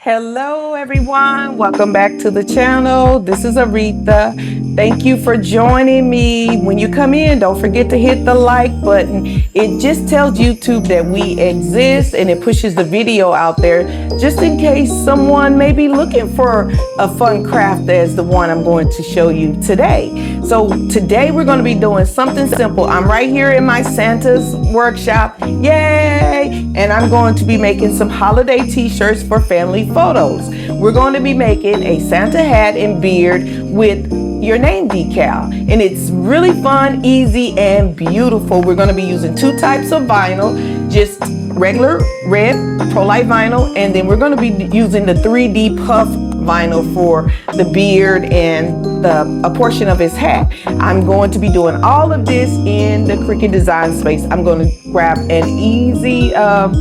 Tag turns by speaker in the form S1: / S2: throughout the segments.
S1: Hello everyone, welcome back to the channel. This is Aretha. Thank you for joining me. When you come in, don't forget to hit the like button. It just tells YouTube that we exist and it pushes the video out there just in case someone may be looking for a fun craft as the one I'm going to show you today. So today we're going to be doing something simple. I'm right here in my Santa's workshop. Yay! And I'm going to be making some holiday t-shirts for family photos. We're going to be making a Santa hat and beard with your name decal, and it's really fun, easy, and beautiful. We're going to be using two types of vinyl, just regular red pro-light vinyl, and then we're going to be using the 3D puff vinyl for the beard and a portion of his hat. I'm going to be doing all of this in the Cricut Design Space. I'm going to grab an easy file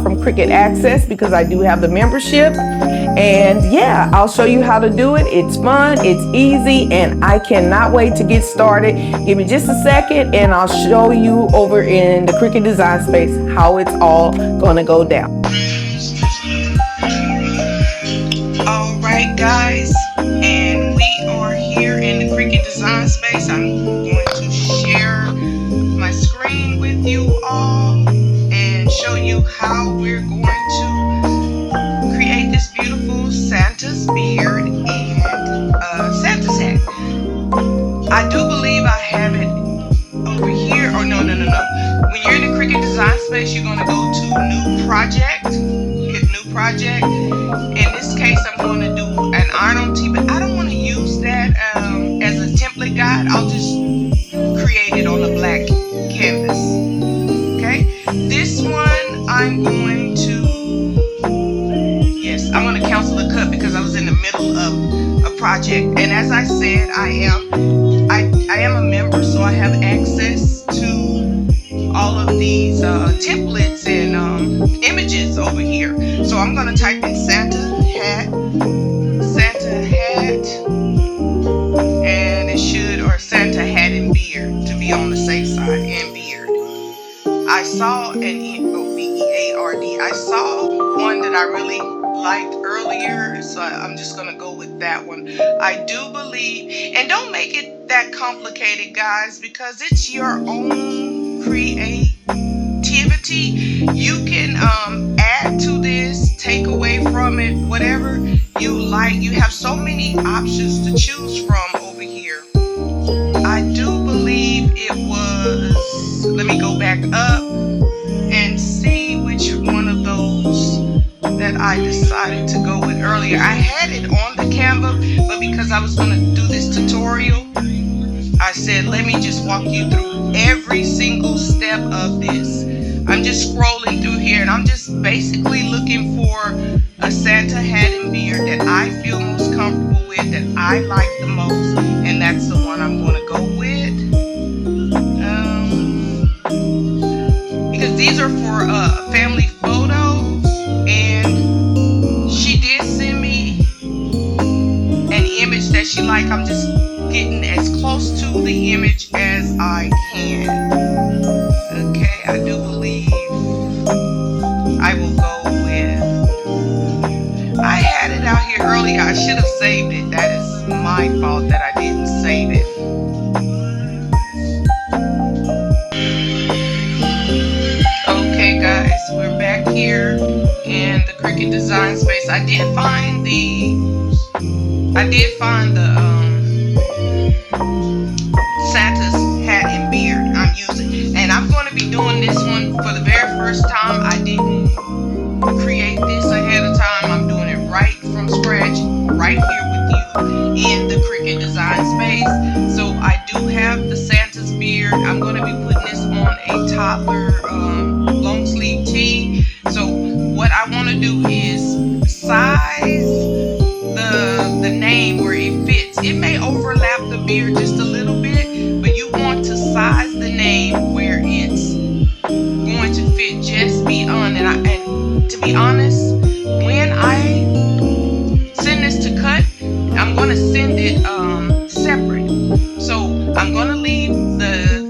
S1: from Cricut Access because I do have the membership. And yeah, I'll show you how to do it. It's fun, it's easy, and I cannot wait to get started. Give me just a second and I'll show you over in the Cricut Design Space how it's all gonna go down. Alright guys, and we are here in the Cricut Design Space. I'm going to share my screen with you all and show you how we're going to create this beautiful Santa's beard and Santa's hat. I do believe I have it over here. Oh, no. When you're in the Cricut Design Space, you're going to go to New Project. Hit New Project. In this case, I'm going to do an iron tee, but I don't want to use that as a template guide. I'll just create it on a black canvas. Okay? This one, I'm going to cancel the cut because I was in the middle of a project. And as I said, I am a member, so I have access to all of these templates and images over here. So I'm going to type in Santa hat, and it should, or Santa hat and beard to be on the safe side, and beard. I saw B-E-A-R-D. I saw one that I really liked earlier, so I'm just gonna go with that one. I do believe, and don't make it that complicated guys, because it's your own creativity. You can add to this, take away from it, whatever you like. You have so many options to choose from over here. I do believe it was, let me go back up and see which one of those that I decided to go with earlier. I had it on the Canva, but because I was going to do this tutorial, I said, let me just walk you through every single step of this. I'm just scrolling through here, and I'm just basically looking for a Santa hat and beard that I feel most comfortable with, that I like the most, and that's the one I'm going to go with. Because these are for family photos, and she did send me an image that she liked. I'm just getting as close to the image as I can. Okay, I do believe I will go with, I had it out here earlier. I should have saved it. That is my fault that I didn't save it. Okay guys, we're back here in the Cricut Design Space. I did find the Santa's hat and beard I'm using, and I'm going to be doing this one for the very first time. I didn't create this ahead of time. I'm doing it right from scratch, right here with you in the Cricut Design Space. So I do have the Santa's beard. I'm going to be putting this on a toddler long sleeve tee. So what I want to do is size the name where it fits. It may overlap the beard just a little bit, but you want to size the name where it's going to fit just beyond. And to be honest, when I send this to cut, I'm going to send it separate. So I'm going to leave the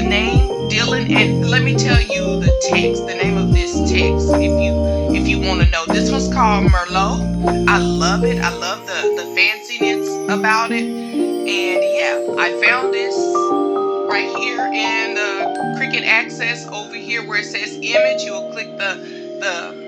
S1: name Dylan, and let me tell you the text, the name of this text, if you want to know. This one's called Merlot. I love it. I love the fanciness about it. And yeah, I found this right here in the Cricut Access over here where it says image. You'll click the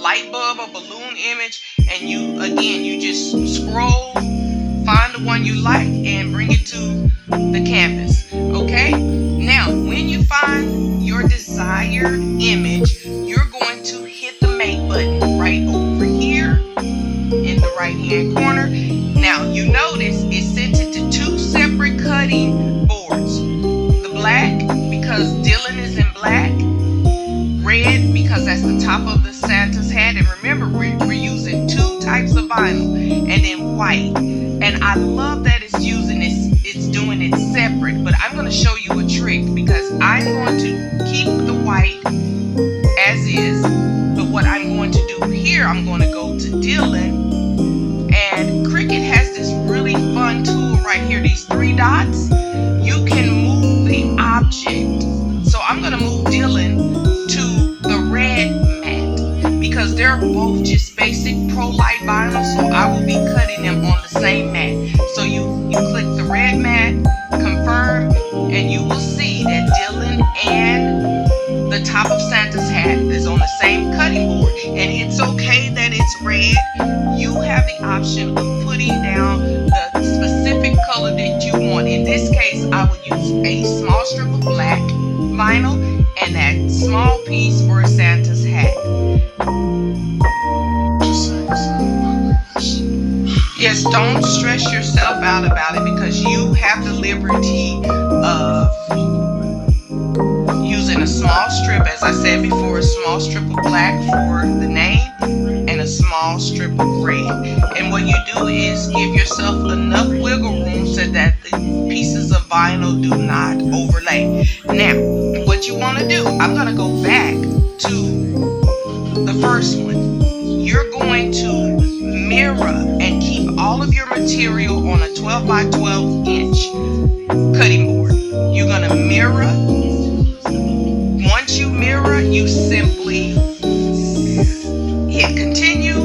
S1: light bulb or balloon image, and you just scroll, find the one you like, and bring it to the canvas. Okay, now when you find your desired image, you're going to hit the make button right over here in the right hand corner. Now you notice it sent it to two separate cutting boards. The black because Dylan is in black, red because that's the top of the Santa's hat, and remember we're using two types of vinyl, and then white. And I love that it's doing it separate, but I'm going to show you a trick because I'm going to keep the white as is, but what I'm going to do here, I'm going to go to Dylan, and Cricut has this really fun tool right here, these three dots. You can move the object. So I'm going to move Dylan to the red mat because they're both just basic Pro Light vinyl, so I will be cutting them on the same mat. So you click the red mat, confirm, and you will see that Dylan and the top of Santa's hat is on the same cutting board. And it's okay that it's red. You have the option of putting down the specific color that you want. In this case, I will use a small strip of black vinyl and that small piece for Santa's hat. Yes, don't stress yourself out about it because you have the liberty of using a small strip, as I said before, a small strip of black for the name and a small strip of red. And what you do is give yourself enough wiggle room so that the pieces of vinyl do not overlay. Now, what you want to do, I'm going to go back to the first one. You're going to mirror and keep all of your material on a 12 by 12 inch cutting board. You're going to mirror. Once you mirror, you simply hit continue,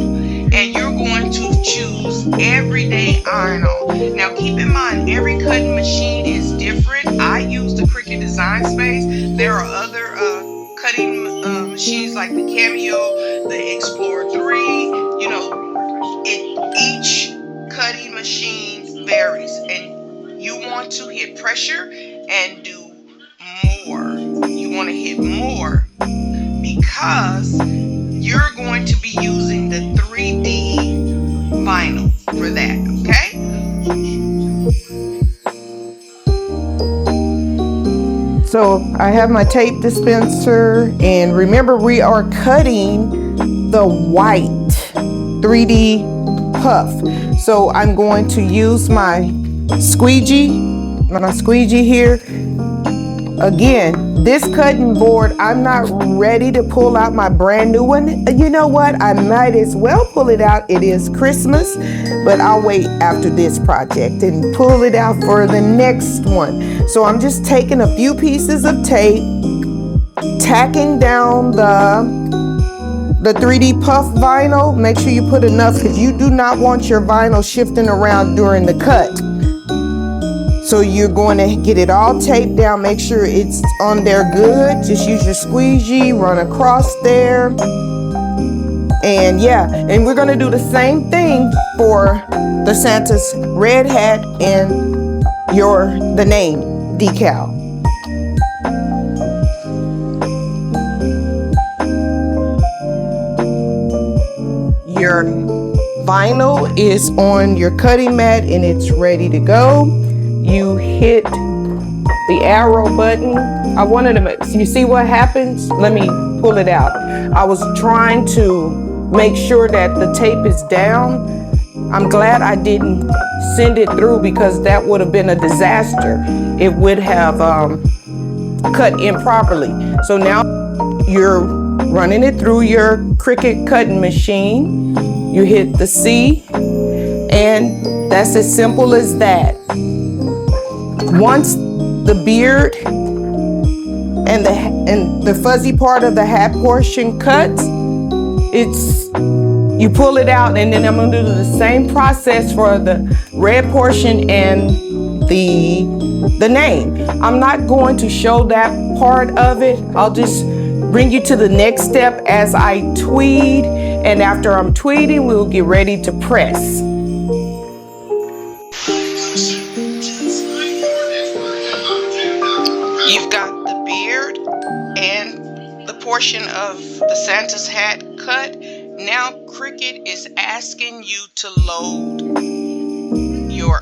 S1: and you're going to choose everyday iron on. Now keep in mind, every cutting machine is different. I use the Cricut Design Space. There are other cutting machines like the Cameo, the Explorer 3. You know, each cutting machine varies, and you want to hit pressure and do more. You want to hit more because you're going to be using the 3D vinyl for that, okay? So I have my tape dispenser, and remember we are cutting the white 3D puff. So I'm going to use my squeegee here. Again, this cutting board, I'm not ready to pull out my brand new one. You know what? I might as well pull it out. It is Christmas, but I'll wait after this project and pull it out for the next one. So I'm just taking a few pieces of tape, tacking down the 3D puff vinyl. Make sure you put enough because you do not want your vinyl shifting around during the cut. So you're going to get it all taped down, make sure it's on there good. Just use your squeegee, run across there. And yeah, and we're gonna do the same thing for the Santa's red hat and the name decal. Your vinyl is on your cutting mat and it's ready to go. You hit the arrow button. I wanted to you see what happens? Let me pull it out. I was trying to make sure that the tape is down. I'm glad I didn't send it through because that would have been a disaster. It would have cut improperly. So now you're running it through your Cricut cutting machine. You hit the C, and that's as simple as that. Once the beard and the fuzzy part of the hat portion cuts, you pull it out, and then I'm gonna do the same process for the red portion and the name. I'm not going to show that part of it. I'll just bring you to the next step as I tweed, and after I'm tweeting, we'll get ready to press. You've got the beard and the portion of the Santa's hat cut. Now Cricut is asking you to load your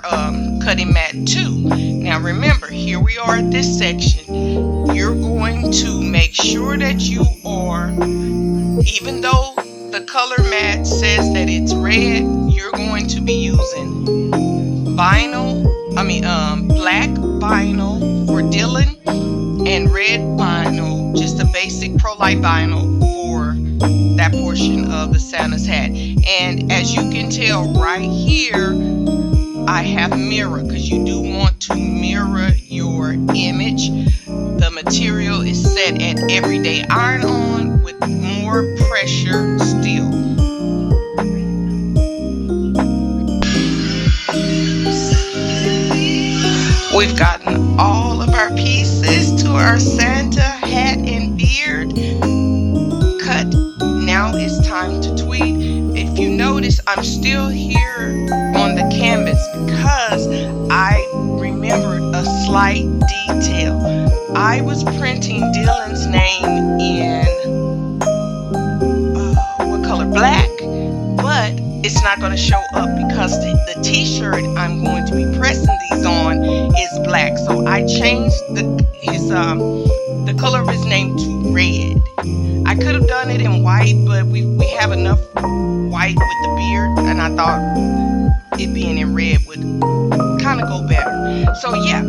S1: cutting mat 2. Now remember, here we are at this section. You're going to make sure that you are, even though the color mat says that it's red, you're going to be using black vinyl for Dylan and red vinyl, just a basic Pro Light vinyl for that portion of the Santa's hat. And as you can tell right here, I have mirror, because you do want to mirror your image. The material is set at everyday iron on with more pressure still. We've gotten all of our pieces to our Santa hat and beard cut. Now it's time to tweet. If you notice, I'm still here on the canvas because I remembered a slight detail. I was printing Dylan's name in what color? Black, but it's not going to show up because the t-shirt I'm going to be pressing these on is black. So I changed the color of his name to red. I could have done it in white, but we have enough white with the beard, and I thought it being in red would kind of go better. So yeah,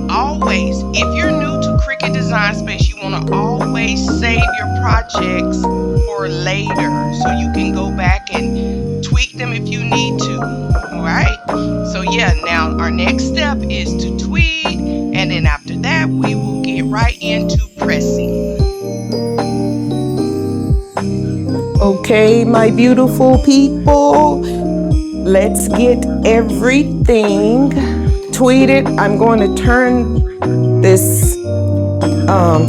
S1: always, if you're new to Cricut Design Space, you want to always save your projects for later so you can go back and tweak them if you need to. Alright, so yeah, now our next step is to tweed, and then after that we will get right into pressing. Okay, my beautiful people, let's get everything tweeted. I'm going to turn this,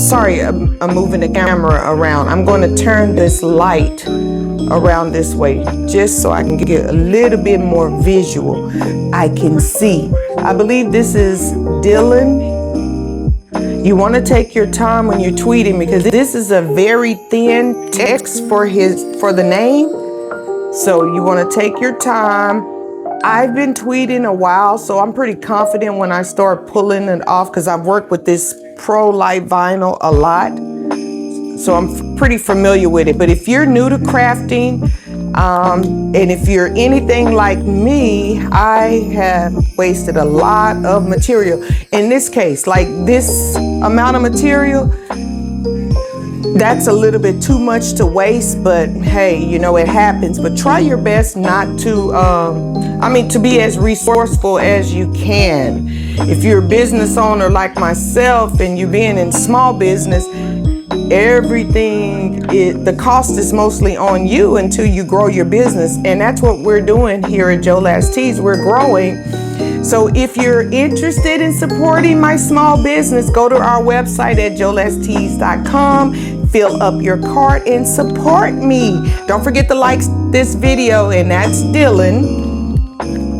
S1: sorry, I'm moving the camera around. I'm going to turn this light around this way just so I can get a little bit more visual. I can see. I believe this is Dylan. You want to take your time when you're tweeting because this is a very thin text for the name. So you want to take your time. I've been tweeting a while, so I'm pretty confident when I start pulling it off because I've worked with this Pro Light vinyl a lot. So I'm pretty familiar with it. But if you're new to crafting, and if you're anything like me, I have wasted a lot of material. In this case, like this amount of material, that's a little bit too much to waste, but hey, you know, it happens. But try your best not to, to be as resourceful as you can. If you're a business owner like myself and you're being in small business, the cost is mostly on you until you grow your business. And that's what we're doing here at JOLAS Tees. We're growing. So if you're interested in supporting my small business, go to our website at jolastees.com, fill up your cart and support me. Don't forget to like this video, and that's Dylan.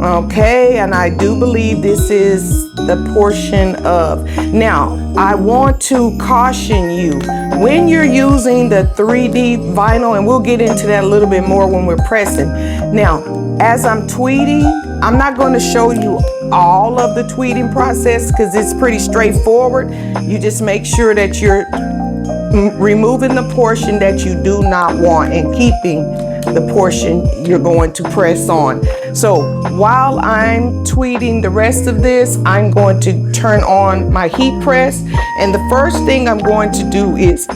S1: Okay, and I do believe this is the portion of. Now, I want to caution you, when you're using the 3D vinyl, and we'll get into that a little bit more when we're pressing. Now, as I'm tweeting, I'm not going to show you all of the tweeting process because it's pretty straightforward. You just make sure that you're removing the portion that you do not want and keeping the portion you're going to press on. So while I'm tweeting the rest of this, I'm going to turn on my heat press, and the first thing I'm going to do is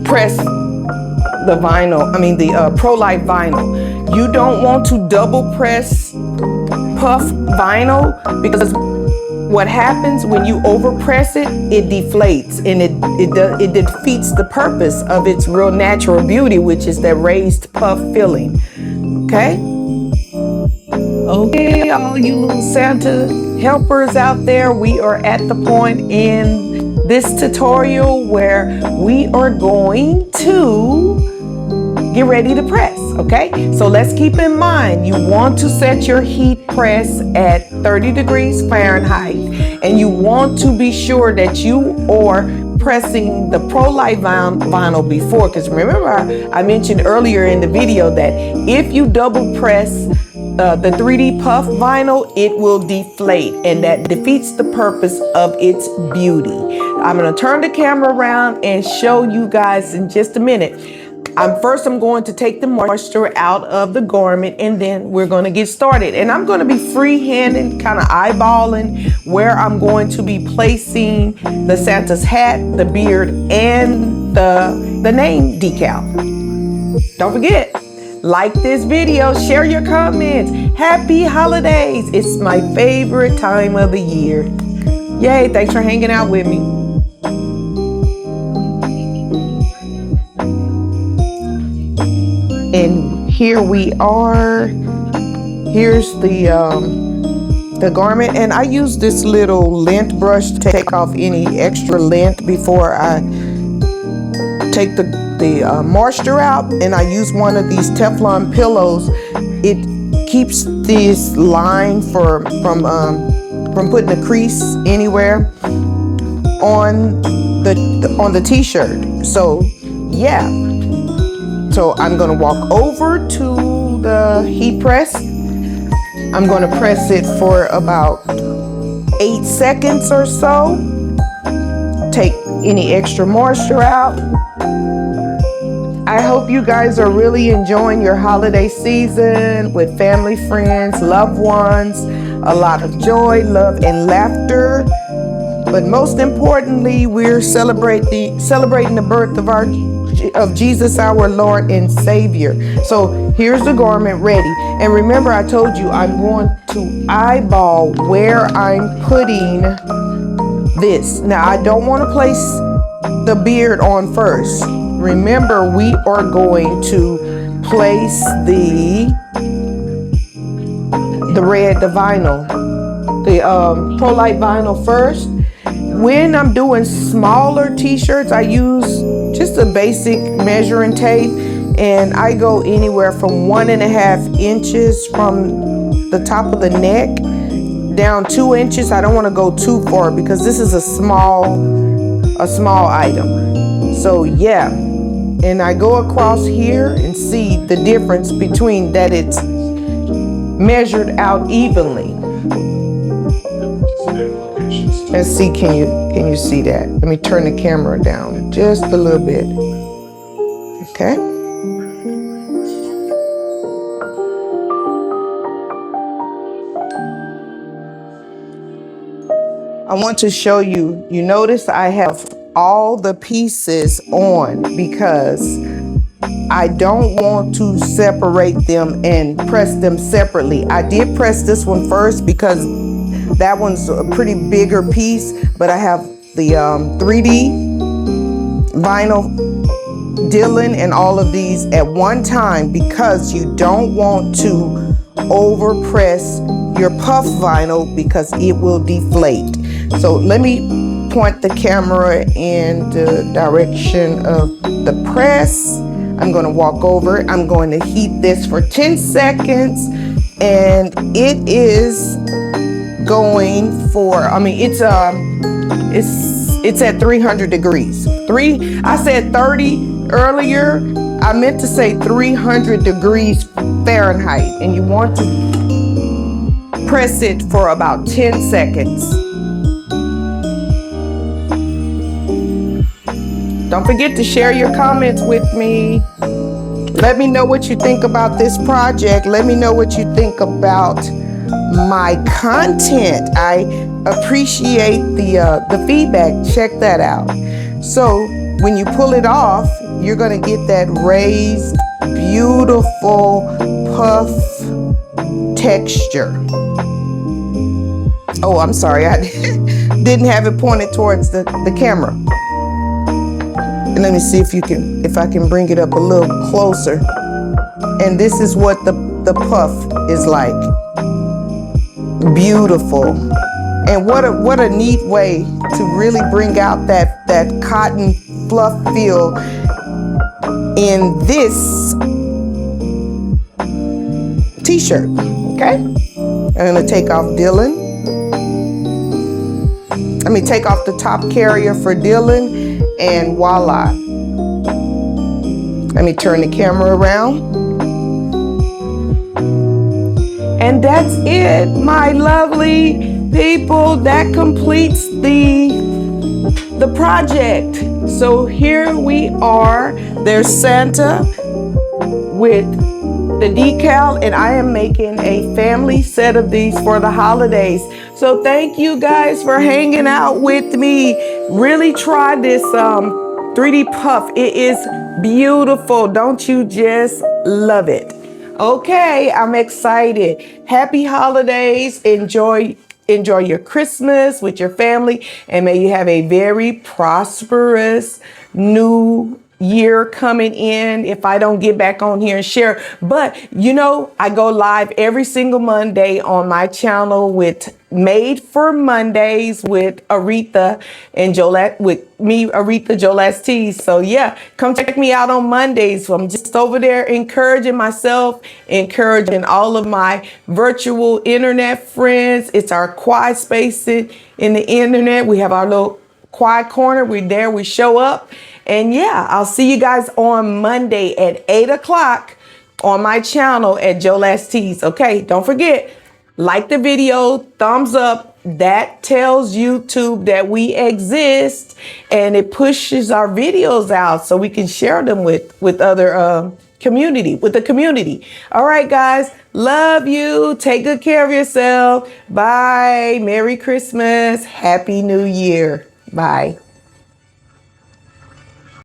S1: press the vinyl, the Pro Light vinyl. You don't want to double press puff vinyl because what happens when you overpress it, it deflates, and it defeats the purpose of its real natural beauty, which is that raised puff filling. Okay? Okay, all you little Santa helpers out there, we are at the point in this tutorial where we are going to get ready to press, okay? So let's keep in mind, you want to set your heat press at 30 degrees Fahrenheit, and you want to be sure that you are pressing the Pro-Lite vinyl before, because remember I mentioned earlier in the video that if you double press the 3D puff vinyl, it will deflate, and that defeats the purpose of its beauty. I'm gonna turn the camera around and show you guys in just a minute. First, I'm going to take the moisture out of the garment, and then we're going to get started. And I'm going to be freehanding, kind of eyeballing where I'm going to be placing the Santa's hat, the beard, and the name decal. Don't forget, like this video, share your comments. Happy holidays. It's my favorite time of the year. Yay, thanks for hanging out with me. And here we are. Here's the garment, and I use this little lint brush to take off any extra lint before I take the moisture out. And I use one of these Teflon pillows. It keeps this line from putting a crease anywhere on the t-shirt. So yeah. So I'm going to walk over to the heat press. I'm going to press it for about 8 seconds or so. Take any extra moisture out. I hope you guys are really enjoying your holiday season with family, friends, loved ones. A lot of joy, love, and laughter. But most importantly, we're celebrating the birth of Jesus, our Lord and Savior. So here's the garment ready. And remember, I told you I'm going to eyeball where I'm putting this. Now, I don't want to place the beard on first. Remember, we are going to place the vinyl, the Pro-Lite vinyl first. When I'm doing smaller t-shirts, I use just a basic measuring tape, and I go anywhere from 1.5 inches from the top of the neck down 2 inches. I don't want to go too far because this is a small item. So yeah, and I go across here and see the difference between that it's measured out evenly. Let's see, can you see that? Let me turn the camera down just a little bit. Okay. I want to show you, you notice I have all the pieces on because I don't want to separate them and press them separately. I did press this one first because that one's a pretty bigger piece, but I have the 3D vinyl dealing and all of these at one time because you don't want to overpress your puff vinyl because it will deflate. So let me point the camera in the direction of the press. I'm going to walk over. I'm going to heat this for 10 seconds, and it is going for, I mean, it's at 300 degrees. I said 30 earlier. I meant to say 300 degrees Fahrenheit, and you want to press it for about 10 seconds. Don't forget to share your comments with me. Let me know what you think about this project. Let me know what you think about my content. I appreciate the feedback. Check that out. So when you pull it off, you're gonna get that raised, beautiful puff texture. Oh, I'm sorry, I didn't have it pointed towards the camera. And let me see if I can bring it up a little closer. And this is what the puff is like. Beautiful. And what a neat way to really bring out that cotton fluff feel in this t-shirt. Okay, I'm gonna take off Dylan. Let me take off the top carrier for Dylan, and voila. Let me turn the camera around. And that's it, my lovely people. That completes the project. So here we are. There's Santa with the decal, and I am making a family set of these for the holidays. So thank you guys for hanging out with me. Really try this 3D puff. It is beautiful. Don't you just love it? Okay, I'm excited. Happy holidays. Enjoy your Christmas with your family, and may you have a very prosperous new year coming in if I don't get back on here and share. But you know, I go live every single Monday on my channel with Made for Mondays with Aretha and JOLAS, with me, Aretha JOLAS Tees. So yeah, come check me out on Mondays. I'm just over there encouraging myself, encouraging all of my virtual internet friends. It's our quiet space in the internet. We have our little quiet corner. We're there, we show up. And yeah, I'll see you guys on Monday at 8 o'clock on my channel at JOLAS Tees. Okay, don't forget, like the video, thumbs up. That tells YouTube that we exist, and it pushes our videos out so we can share them with other with the community. All right, guys, love you. Take good care of yourself. Bye. Merry Christmas. Happy New Year. Bye.